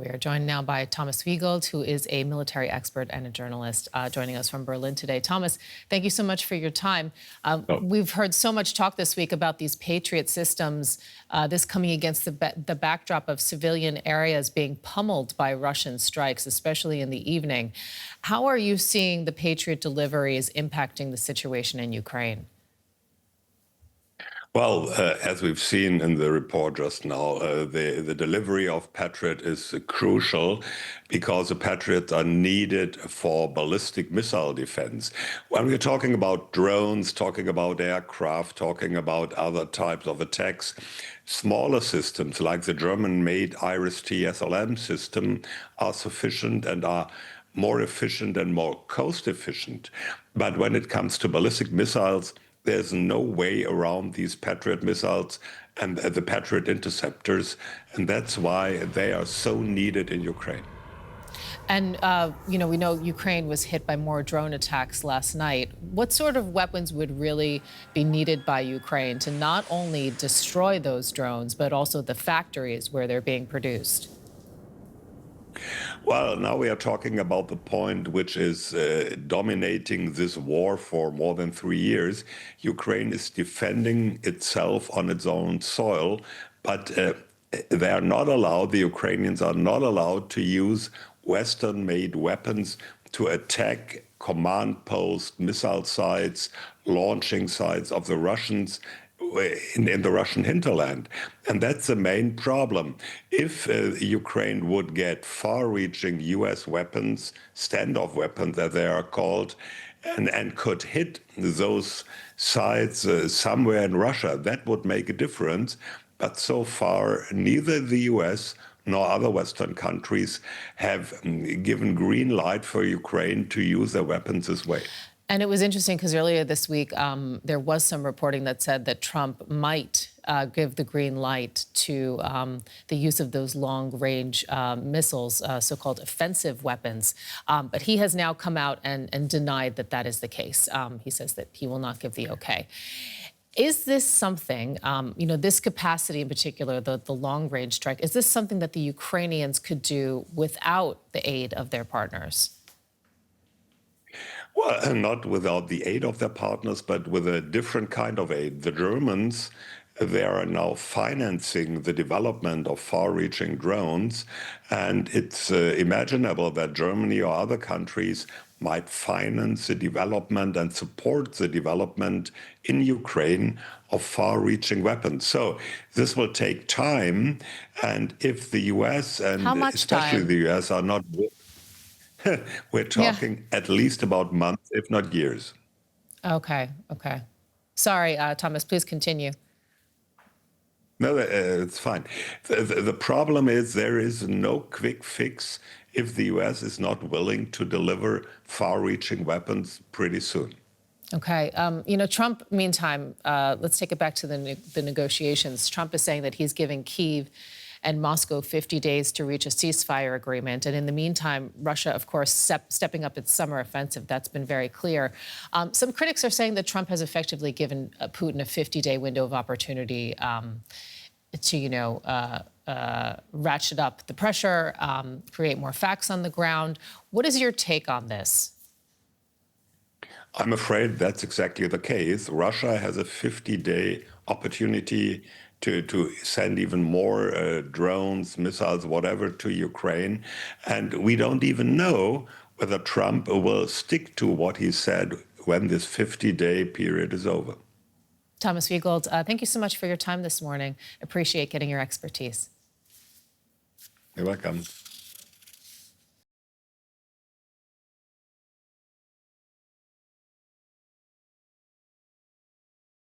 We are joined now by Thomas Wiegold, who is a military expert and a journalist, joining us from Berlin today. Thomas, thank you so much for your time. We've heard so much talk this week about these Patriot systems, this coming against the backdrop of civilian areas being pummeled by Russian strikes, especially in the evening. How are you seeing the Patriot deliveries impacting the situation in Ukraine? Well, as we've seen in the report just now, the delivery of Patriot is crucial because the Patriots are needed for ballistic missile defense. When we're talking about drones, talking about aircraft, talking about other types of attacks, smaller systems like the German-made IRIS-T SLM system are sufficient and are more efficient and more cost-efficient. But when it comes to ballistic missiles, there's no way around these Patriot missiles and the Patriot interceptors, and that's why they are so needed in Ukraine. And, we know Ukraine was hit by more drone attacks last night. What sort of weapons would really be needed by Ukraine to not only destroy those drones, but also the factories where they're being produced? Well, now we are talking about the point which is dominating this war for more than 3 years. Ukraine is defending itself on its own soil, but they are not allowed, the Ukrainians are not allowed to use Western-made weapons to attack command posts, missile sites, launching sites of the Russians in the Russian hinterland. And that's the main problem. If Ukraine would get far-reaching US weapons, standoff weapons as they are called, and could hit those sites somewhere in Russia, that would make a difference. But so far, neither the US nor other Western countries have given green light for Ukraine to use their weapons this way. And it was interesting because earlier this week, there was some reporting that said that Trump might give the green light to the use of those long-range missiles, so-called offensive weapons. But he has now come out and denied that that is the case. He says that he will not give the okay. Is this something, this capacity in particular, the long-range strike, is this something that the Ukrainians could do without the aid of their partners? Well, not without the aid of their partners, but with a different kind of aid. The Germans, they are now financing the development of far-reaching drones, and it's imaginable that Germany or other countries might finance the development and support the development in Ukraine of far-reaching weapons. So this will take time, and if the US and especially the US are not... We're talking at least about months, if not years. Okay. Sorry, Thomas, please continue. No, it's fine. The problem is there is no quick fix if the US is not willing to deliver far-reaching weapons pretty soon. Okay. Trump, meantime, let's take it back to the negotiations. Trump is saying that he's giving Kyiv and Moscow 50 days to reach a ceasefire agreement. And in the meantime, Russia, of course, stepping up its summer offensive. That's been very clear. Some critics are saying that Trump has effectively given Putin a 50-day window of opportunity to, ratchet up the pressure, create more facts on the ground. What is your take on this? I'm afraid that's exactly the case. Russia has a 50-day opportunity to send even more drones, missiles, whatever, to Ukraine. And we don't even know whether Trump will stick to what he said when this 50-day period is over. Thomas Wiegold, thank you so much for your time this morning. Appreciate getting your expertise. You're welcome.